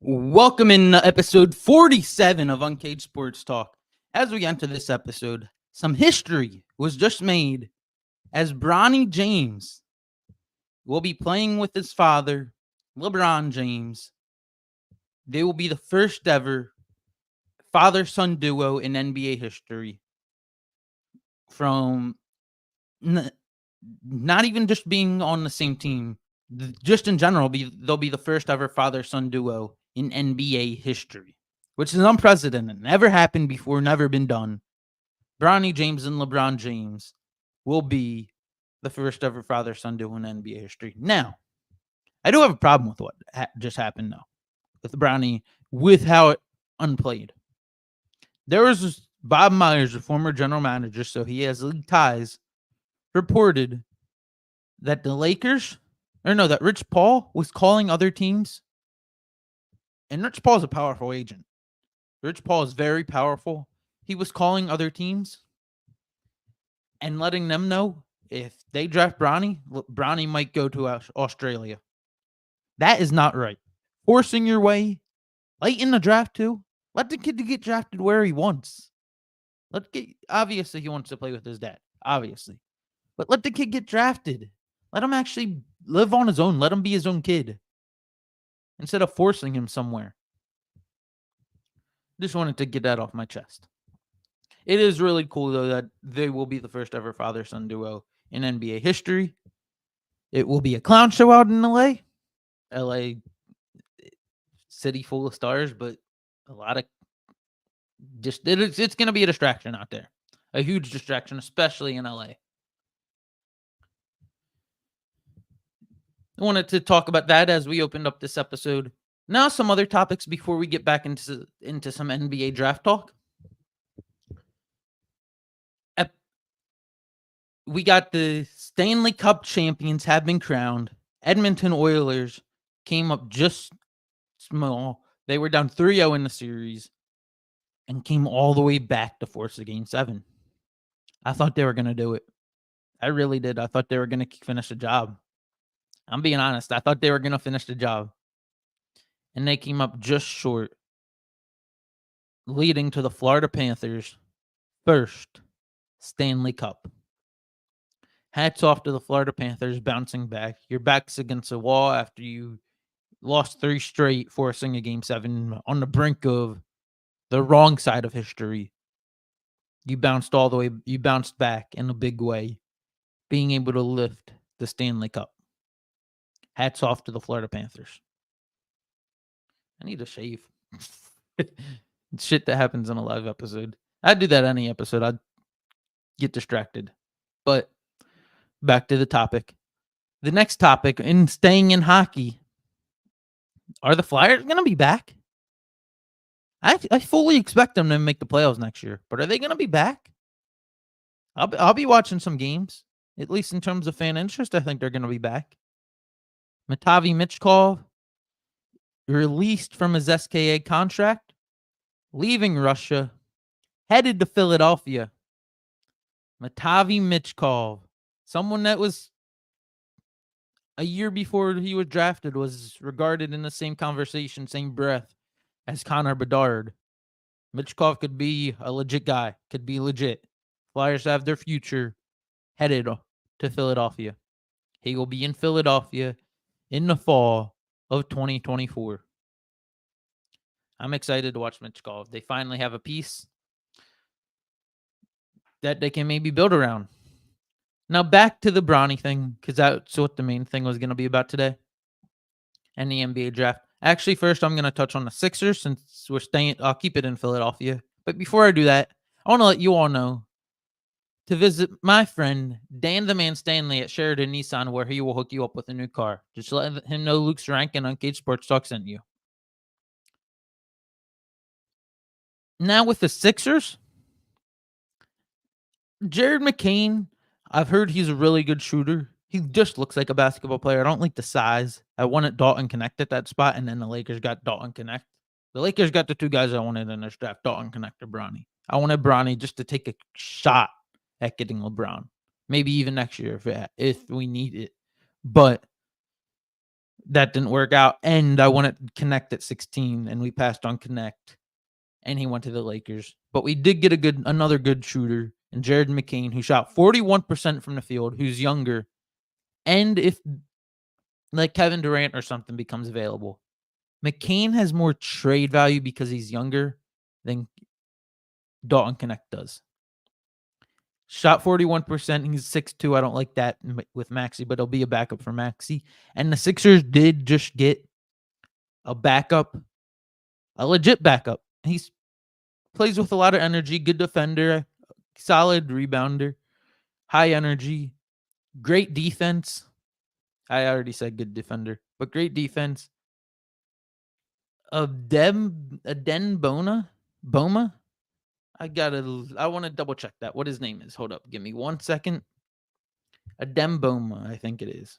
Welcome in episode 47 of Uncaged Sports Talk. As we enter this episode, some history was just made as Bronny James will be playing with his father, LeBron James. They will be the first ever father-son duo in NBA history. From not even just being on the same team, just in general, they'll be the first ever father-son duo in NBA history, which is unprecedented. Never happened before, never been done. Bronny James and LeBron James will be the first ever father-son duo in NBA history. Now, I do have a problem with what just happened, though, with Bronny, with how it unplayed. There was Bob Myers, a former general manager, so he has league ties, reported that that Rich Paul was calling other teams. And Rich Paul is a powerful agent. Rich Paul is very powerful. He was calling other teams and letting them know if they draft Bronny, Bronny might go to Australia. That is not right. Forcing your way late in the draft, too. Let the kid get drafted where he wants. Obviously, he wants to play with his dad. Obviously. But let the kid get drafted. Let him actually live on his own. Let him be his own kid. Instead of forcing him somewhere. Just wanted to get that off my chest. It is really cool, though, that they will be the first ever father-son duo in NBA history. It will be a clown show out in LA. LA, city full of stars, but a lot of it's going to be a distraction out there. A huge distraction, especially in LA. I wanted to talk about that as we opened up this episode. Now, some other topics before we get back into some NBA draft talk. We got the Stanley Cup champions have been crowned. Edmonton Oilers came up just small. They were down 3-0 in the series and came all the way back to force a Game 7. I thought they were going to do it. I really did. I thought they were going to finish the job. I'm being honest. I thought they were going to finish the job. And they came up just short, leading to the Florida Panthers' first Stanley Cup. Hats off to the Florida Panthers bouncing back. Your back's against the wall after you lost 3 straight, forcing a Game 7 on the brink of the wrong side of history. You bounced back in a big way, being able to lift the Stanley Cup. Hats off to the Florida Panthers. I need to shave. Shit that happens in a live episode. I'd do that any episode. I'd get distracted. But back to the topic. The next topic, in staying in hockey, are the Flyers going to be back? I fully expect them to make the playoffs next year, but are they going to be back? I'll be watching some games, at least in terms of fan interest. I think they're going to be back. Matvei Michkov released from his SKA contract, leaving Russia, headed to Philadelphia. Matvei Michkov, someone that was a year before he was drafted, was regarded in the same conversation, same breath as Connor Bedard. Michkov could be a legit guy, could be legit. Flyers have their future headed to Philadelphia. He will be in Philadelphia in the fall of 2024. I'm excited to watch Michkov. They finally have a piece that they can maybe build around. Now back to the Bronny thing, because that's what the main thing was going to be about today. And the NBA draft. Actually, first I'm going to touch on the Sixers since we're staying. I'll keep it in Philadelphia. But before I do that, I want to let you all know to visit my friend Dan the Man Stanley at Sheridan Nissan, where he will hook you up with a new car. Just let him know Luke Sarank and Uncaged Sports Talk sent you. Now with the Sixers, Jared McCain, I've heard he's a really good shooter. He just looks like a basketball player. I don't like the size. I wanted Dalton Connect at that spot, and then the Lakers got Dalton Connect. The Lakers got the 2 guys I wanted in this draft, Dalton Connect or Bronny. I wanted Bronny just to take a shot at getting LeBron. Maybe even next year if we need it. But that didn't work out. And I wanted Connect at 16, and we passed on Connect, and he went to the Lakers. But we did get another good shooter, and Jared McCain, who shot 41% from the field, who's younger. And if like Kevin Durant or something becomes available, McCain has more trade value because he's younger than Dalton Connect does. Shot 41%. He's 6'2". I don't like that with Maxey, but he'll be a backup for Maxey. And the Sixers did just get a backup, a legit backup. He plays with a lot of energy, good defender, solid rebounder, high energy, great defense. I already said good defender, but great defense. Den Boma. I want to double check that. What his name is. Hold up. Give me 1 second. Adem Boma, I think it is.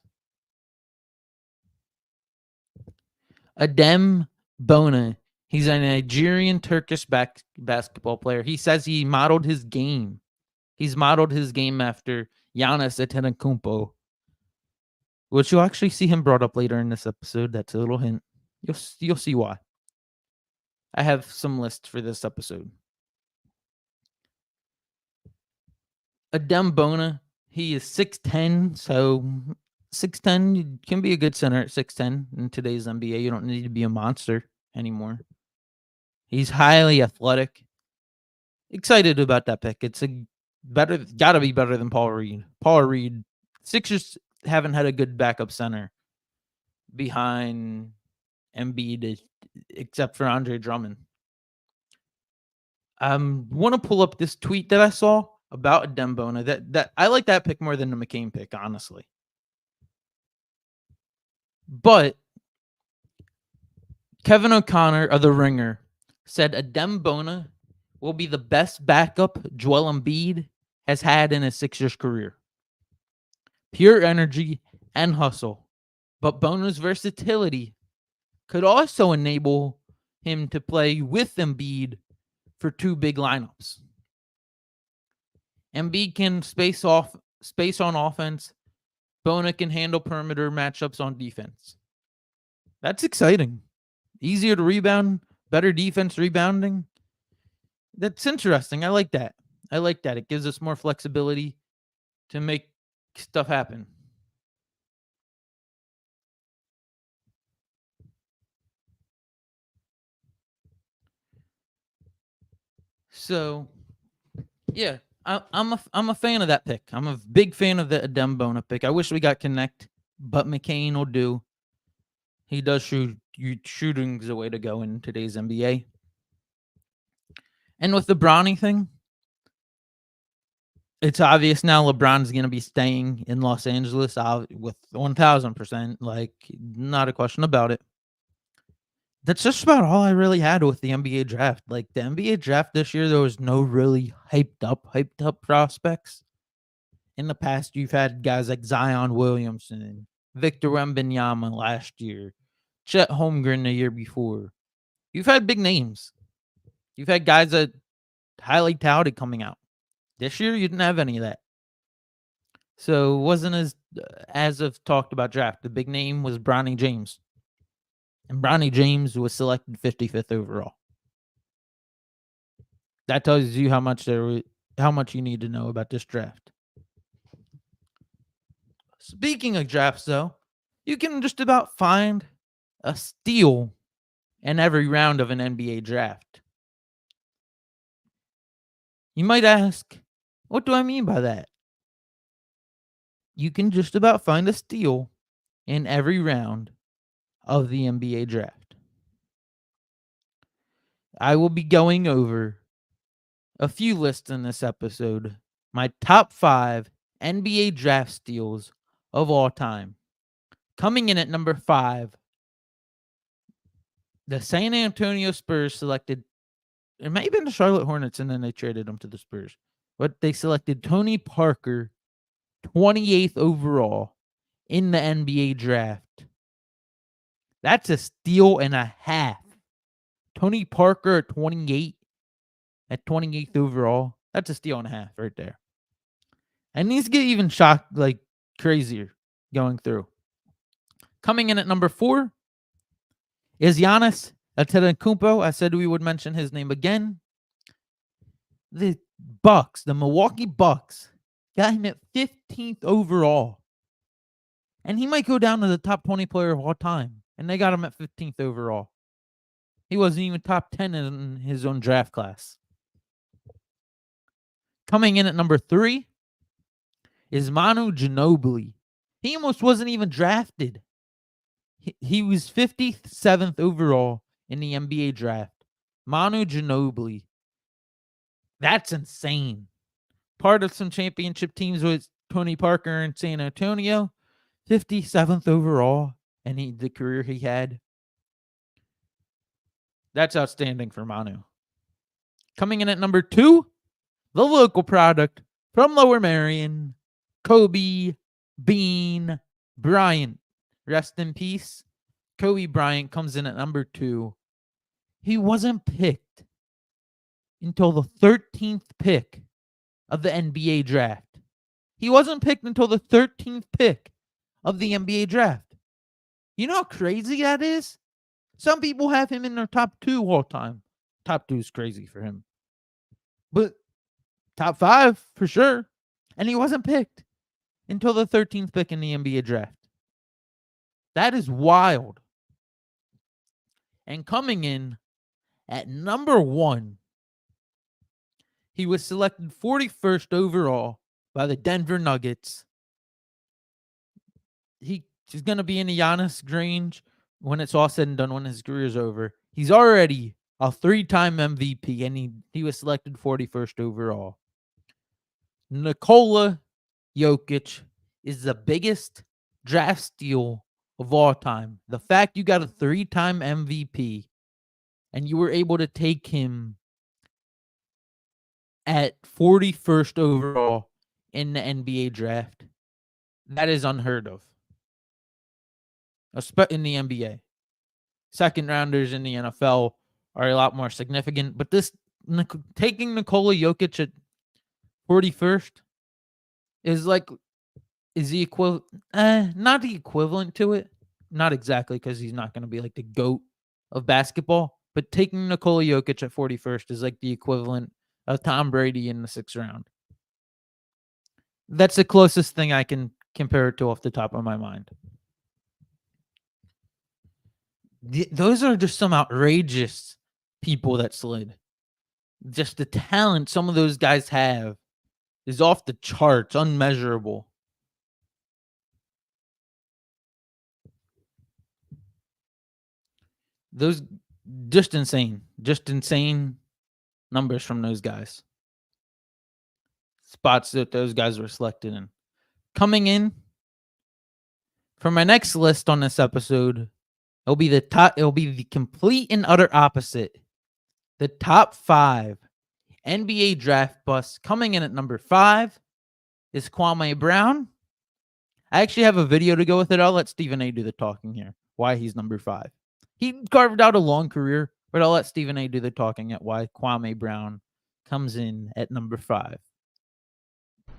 Adem Bona. He's a Nigerian Turkish basketball player. He says he modeled his game. He's modeled his game after Giannis Antetokounmpo, which you'll actually see him brought up later in this episode. That's a little hint. You'll see why. I have some lists for this episode. Adem Bona, he is 6'10", so 6'10", can be a good center at 6'10". In today's NBA, you don't need to be a monster anymore. He's highly athletic. Excited about that pick. It's gotta be better than Paul Reed. Paul Reed, Sixers haven't had a good backup center behind Embiid except for Andre Drummond. Want to pull up this tweet that I saw about Adem Bona. That I like that pick more than the McCain pick, honestly. But Kevin O'Connor of The Ringer said Adem Bona will be the best backup Joel Embiid has had in his Sixers career. Pure energy and hustle. But Bona's versatility could also enable him to play with Embiid for two big lineups. Embiid can space on offense. Bona can handle perimeter matchups on defense. That's exciting. Easier to rebound, better defense rebounding. That's interesting. I like that. It gives us more flexibility to make stuff happen. So, yeah, I'm a fan of that pick. I'm a big fan of the Adem Bona pick. I wish we got Connect, but McCain will do. He does shooting's the way to go in today's NBA. And with the Bronny thing, it's obvious now LeBron's going to be staying in Los Angeles with 1,000%. Like, not a question about it. That's just about all I really had with the NBA draft. Like, the NBA draft this year, there was no really hyped up prospects. In the past, you've had guys like Zion Williamson, Victor Wembanyama last year, Chet Holmgren the year before. You've had big names. You've had guys that highly touted coming out. This year, you didn't have any of that. So it wasn't as I've talked about draft. The big name was Bronny James. And Bronny James was selected 55th overall. That tells you how much you need to know about this draft. Speaking of drafts, though, you can just about find a steal in every round of an NBA draft. You might ask, what do I mean by that? You can just about find a steal in every round of the NBA draft. I will be going over a few lists in this episode. My top 5 NBA draft steals of all time. Coming in at number 5, the San Antonio Spurs selected, it might have been the Charlotte Hornets, and then they traded them to the Spurs. But they selected Tony Parker, 28th overall in the NBA draft. That's a steal and a half. Tony Parker at 28, at 28th overall. That's a steal and a half right there. And these get even shocked, like crazier going through. Coming in at number 4 is Giannis Antetokounmpo. I said we would mention his name again. The Milwaukee Bucks, got him at 15th overall. And he might go down to the top 20 player of all time. And they got him at 15th overall. He wasn't even top 10 in his own draft class. Coming in at number 3 is Manu Ginobili. He almost wasn't even drafted. He was 57th overall in the NBA draft. Manu Ginobili. That's insane. Part of some championship teams with Tony Parker in San Antonio. 57th overall, and the career he had. That's outstanding for Manu. Coming in at number 2, the local product from Lower Merion, Kobe Bean Bryant. Rest in peace. Kobe Bryant comes in at number 2. He wasn't picked until the 13th pick of the NBA draft. He wasn't picked until the 13th pick of the NBA draft. You know how crazy that is? Some people have him in their top 2 all time. Top 2 is crazy for him. But top 5 for sure. And he wasn't picked until the 13th pick in the NBA draft. That is wild. And coming in at number 1, he was selected 41st overall by the Denver Nuggets. He's going to be in the Giannis range when it's all said and done, when his career is over. He's already a 3-time MVP, and he was selected 41st overall. Nikola Jokic is the biggest draft steal of all time. The fact you got a 3-time MVP, and you were able to take him at 41st overall in the NBA draft, that is unheard of. In the NBA. Second rounders in the NFL are a lot more significant, but taking Nikola Jokic at 41st is the equivalent, not the equivalent to it, not exactly, because he's not going to be like the GOAT of basketball, but taking Nikola Jokic at 41st is like the equivalent of Tom Brady in the 6th round. That's the closest thing I can compare it to off the top of my mind. Those are just some outrageous people that slid. Just the talent some of those guys have is off the charts, unmeasurable. Those just insane numbers from those guys. Spots that those guys were selected in. Coming in for my next list on this episode, it'll be the complete and utter opposite. The top 5 NBA draft busts. Coming in at number 5 is Kwame Brown. I actually have a video to go with it. I'll let Stephen A do the talking here. Why he's number 5. He carved out a long career, but I'll let Stephen A do the talking at why Kwame Brown comes in at number 5.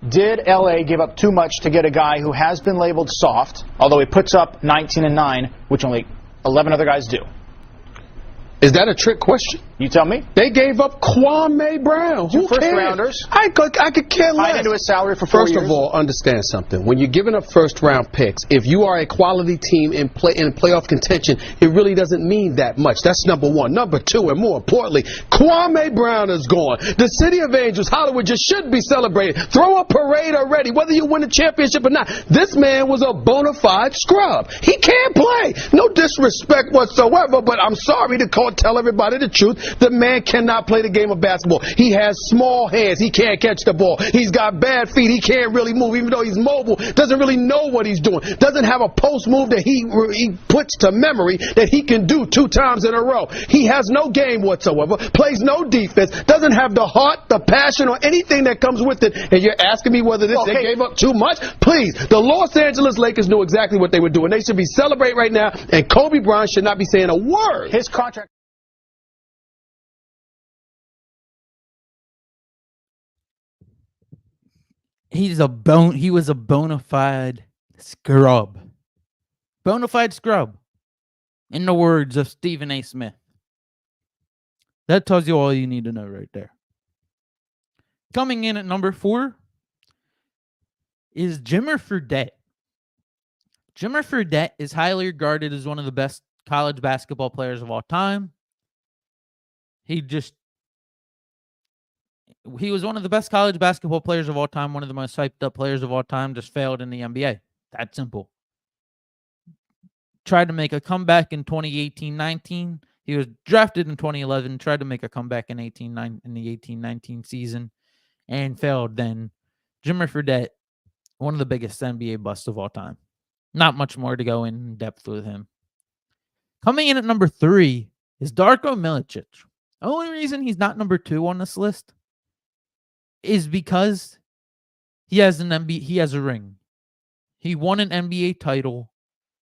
Did LA give up too much to get a guy who has been labeled soft, although he puts up 19-9, which only 11 other guys do? Is that a trick question? You tell me. They gave up Kwame Brown. Who first cares? rounders. I could care less. Tied into his salary for 4 years. First of all, understand something. When you're giving up first-round picks, if you are a quality team in playoff contention, it really doesn't mean that much. That's number 1. Number 2, and more importantly, Kwame Brown is gone. The City of Angels, Hollywood, just should be celebrated. Throw a parade already, whether you win the championship or not. This man was a bona fide scrub. He can't play. No disrespect whatsoever, but I'm sorry to tell everybody the truth. The man cannot play the game of basketball. He has small hands. He can't catch the ball. He's got bad feet. He can't really move, even though he's mobile. Doesn't really know what he's doing. Doesn't have a post move that he puts to memory that he can do 2 times in a row. He has no game whatsoever. Plays no defense. Doesn't have the heart, the passion, or anything that comes with it. And you're asking me whether they gave up too much? Please, the Los Angeles Lakers knew exactly what they were doing. They should be celebrating right now, and Kobe Bryant should not be saying a word. His contract. He was a bona fide scrub. Bona fide scrub, in the words of Stephen A. Smith. That tells you all you need to know right there. Coming in at number 4 is Jimmer Fredette. Jimmer Fredette is highly regarded as one of the best college basketball players of all time. He was one of the best college basketball players of all time, one of the most hyped up players of all time, just failed in the NBA. That simple. Tried to make a comeback in 2018-19. He was drafted in 2011, tried to make a comeback in the 18-19 season, and failed then. Jimmer Fredette, one of the biggest NBA busts of all time. Not much more to go in depth with him. Coming in at number 3 is Darko Milicic. The only reason he's not number 2 on this list is because he has a ring. He won an NBA title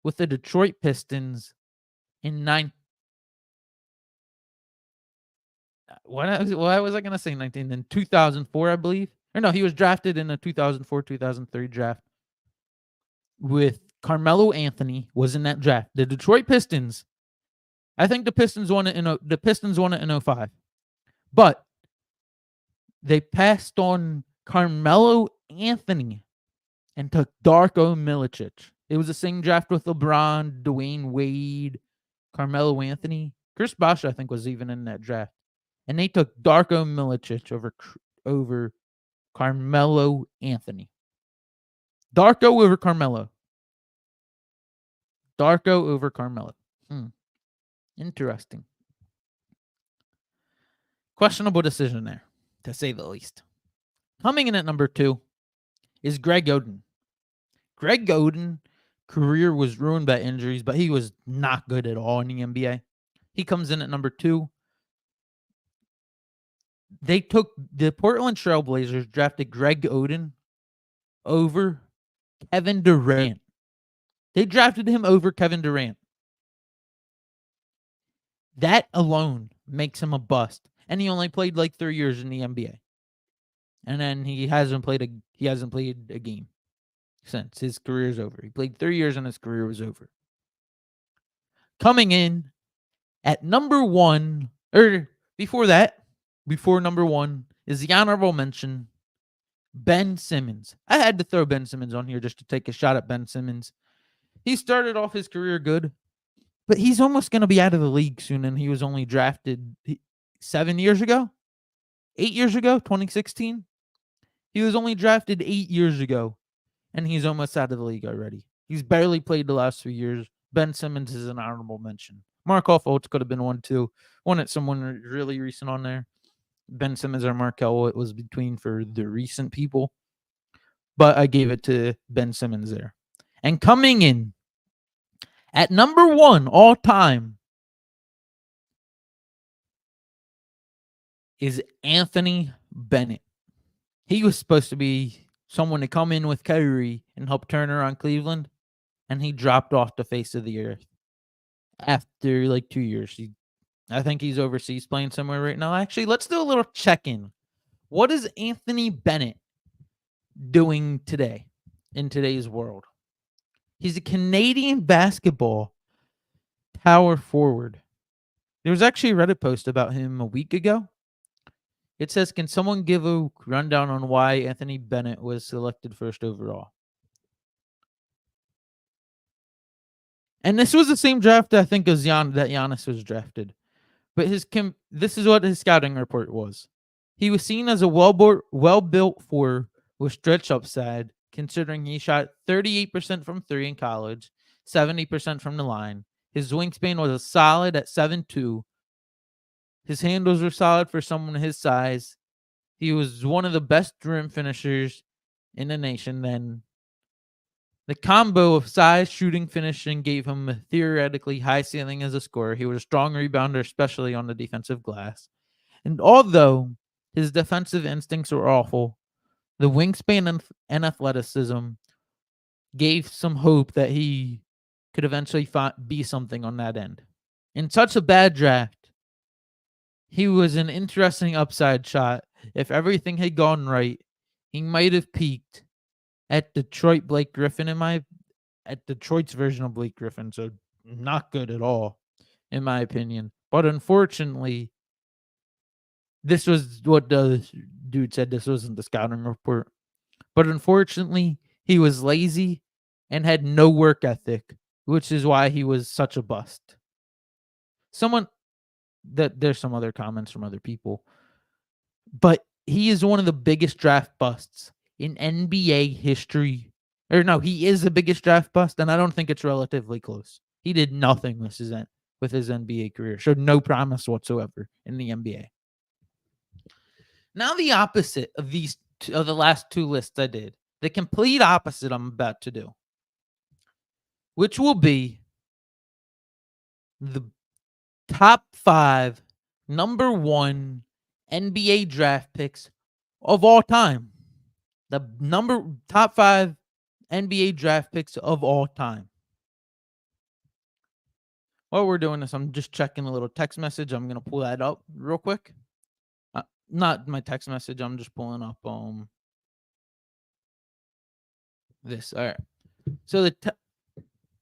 with the Detroit Pistons in why was I going to say 19? In 2004, I believe. Or no, he was drafted in the 2004-2003 draft with Carmelo Anthony was in that draft. The Detroit Pistons, I think the Pistons won it in 05. But they passed on Carmelo Anthony and took Darko Milicic. It was the same draft with LeBron, Dwayne Wade, Carmelo Anthony. Chris Bosh, I think, was even in that draft. And they took Darko Milicic over Carmelo Anthony. Darko over Carmelo. Darko over Carmelo. Interesting. Questionable decision there, to say the least. Coming in at number 2 is Greg Oden. Greg Oden career was ruined by injuries, but he was not good at all in the NBA. He comes in at number 2. They took the Portland Trail Blazers, drafted Greg Oden over Kevin Durant. They drafted him over Kevin Durant. That alone makes him a bust. And he only played like 3 years in the NBA. And then he hasn't played a game since his career's over. He played 3 years and his career was over. Coming in at number 1, or before number 1, is the honorable mention, Ben Simmons. I had to throw Ben Simmons on here just to take a shot at Ben Simmons. He started off his career good, but he's almost going to be out of the league soon, and he was only drafted 7 years ago? 8 years ago? 2016? He was only drafted 8 years ago, and he's almost out of the league already. He's barely played the last 3 years. Ben Simmons is an honorable mention. Markelle Fultz could have been one too. Wanted someone really recent on there. Ben Simmons or Markelle, it was between for the recent people. But I gave it to Ben Simmons there. And coming in at number 1 all time is Anthony Bennett. He was supposed to be someone to come in with Kyrie and help turn around Cleveland, and he dropped off the face of the earth after like 2 years. I think he's overseas playing somewhere right now. Actually, let's do a little check-in. What is Anthony Bennett doing today in today's world? He's a Canadian basketball power forward. There was actually a Reddit post about him a week ago. It says, can someone give a rundown on why Anthony Bennett was selected first overall? And this was the same draft I think as that Giannis was drafted. But this is what his scouting report was. He was seen as a well-built forward with stretch upside, considering he shot 38% from 3 in college, 70% from the line. His wingspan was a solid at 7'2". His handles were solid for someone his size. He was one of the best rim finishers in the nation then. The combo of size, shooting, finishing gave him a theoretically high ceiling as a scorer. He was a strong rebounder, especially on the defensive glass. And although his defensive instincts were awful, the wingspan and athleticism gave some hope that he could eventually be something on that end. In such a bad draft, he was an interesting upside shot. If everything had gone right, he might have peaked at Detroit Blake Griffin at Detroit's version of Blake Griffin, so not good at all, in my opinion. But unfortunately, this was what the dude said. This wasn't the scouting report. But unfortunately, he was lazy and had no work ethic, which is why he was such a bust. There's some other comments from other people, but he is one of the biggest draft busts in NBA history. Or no, he is the biggest draft bust, and I don't think it's relatively close. He did nothing with his NBA career. Showed no promise whatsoever in the NBA. Now the opposite of the last two lists I did. The complete opposite I'm about to do. Which will be the top 5 number 1 NBA draft picks of all time. The top 5 NBA draft picks of all time. While we're doing this, I'm just checking a little text message. I'm going to pull that up real quick. Not my text message. I'm just pulling up this. All right. So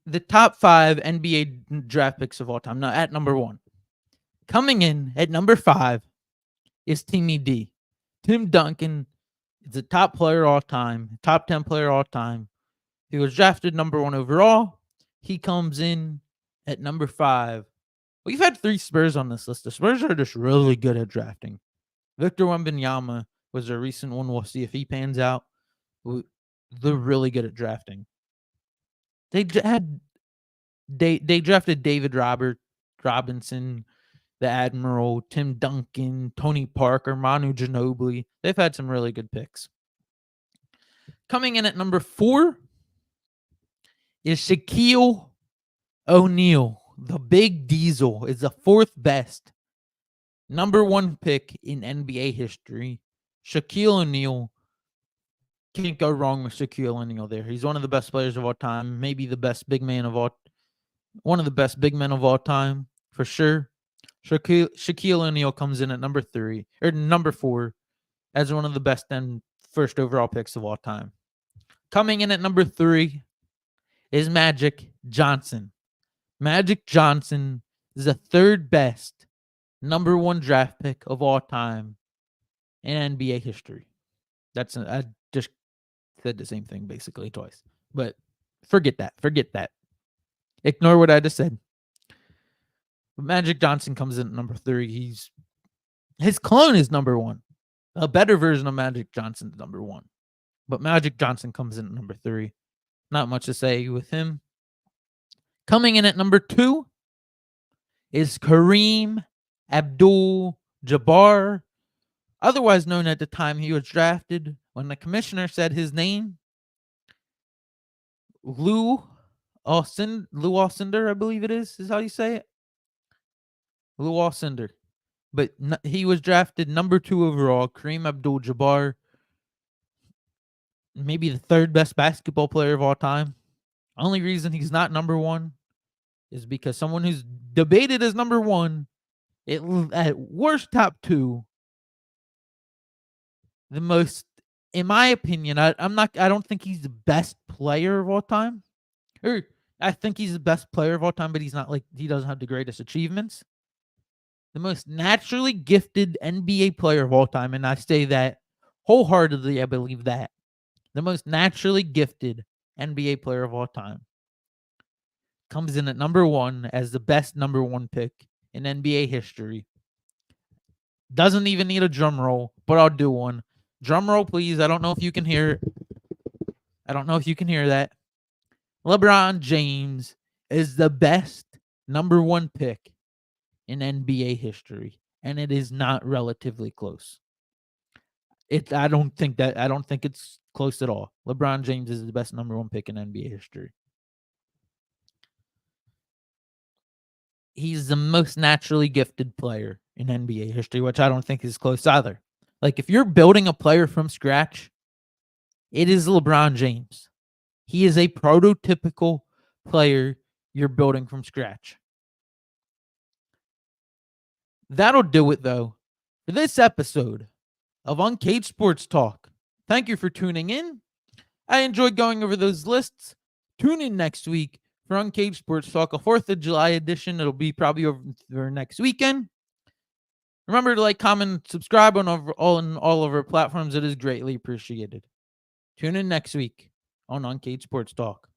the top 5 NBA draft picks of all time. Now at number 1. Coming in at number 5 is Timmy D. Tim Duncan is a top player all time, top 10 player all time. He was drafted number 1 overall. He comes in at number 5. We've had 3 Spurs on this list. The Spurs are just really good at drafting. Victor Wembanyama was a recent one. We'll see if he pans out. They're really good at drafting. They drafted David Robinson, the Admiral, Tim Duncan, Tony Parker, Manu Ginobili. They've had some really good picks. Coming in at number 4 is Shaquille O'Neal. The Big Diesel is the 4th best number 1 pick in NBA history. Shaquille O'Neal. Can't go wrong with Shaquille O'Neal there. He's one of the best players of all time. Maybe the best big man of all. One of the best big men of all time, for sure. Shaquille O'Neal comes in at number 4 as one of the best and first overall picks of all time. Coming in at number 3 is Magic Johnson. Magic Johnson is the 3rd best number 1 draft pick of all time in NBA history. I just said the same thing basically twice. But forget that. Ignore what I just said. But Magic Johnson comes in at number 3. His clone is number 1. A better version of Magic Johnson is number 1. But Magic Johnson comes in at number 3. Not much to say with him. Coming in at number 2 is Kareem Abdul-Jabbar, otherwise known at the time he was drafted. When the commissioner said his name, Lou Alcindor, I believe it is how you say it. Lou Alcindor. But he was drafted number 2 overall. Kareem Abdul-Jabbar, maybe the 3rd best basketball player of all time. Only reason he's not number 1 is because someone who's debated as number 1, at worst top 2, the most, in my opinion, I don't think he's the best player of all time. Or I think he's the best player of all time, but he doesn't have the greatest achievements. The most naturally gifted NBA player of all time, and I say that wholeheartedly, I believe that. The most naturally gifted NBA player of all time comes in at number 1 as the best number 1 pick in NBA history. Doesn't even need a drum roll, but I'll do one. Drum roll, please. I don't know if you can hear it. I don't know if you can hear that. LeBron James is the best number 1 pick in NBA history, and it is not relatively close. I don't think it's close at all. LeBron James is the best number 1 pick in NBA history. He's the most naturally gifted player in NBA history, which I don't think is close either. Like, if you're building a player from scratch, it is LeBron James. He is a prototypical player you're building from scratch. That'll do it, though, for this episode of Uncaged Sports Talk. Thank you for tuning in. I enjoyed going over those lists. Tune in next week for Uncaged Sports Talk, a 4th of July edition. It'll be probably over next weekend. Remember to like, comment, subscribe on all of our platforms. It is greatly appreciated. Tune in next week on Uncaged Sports Talk.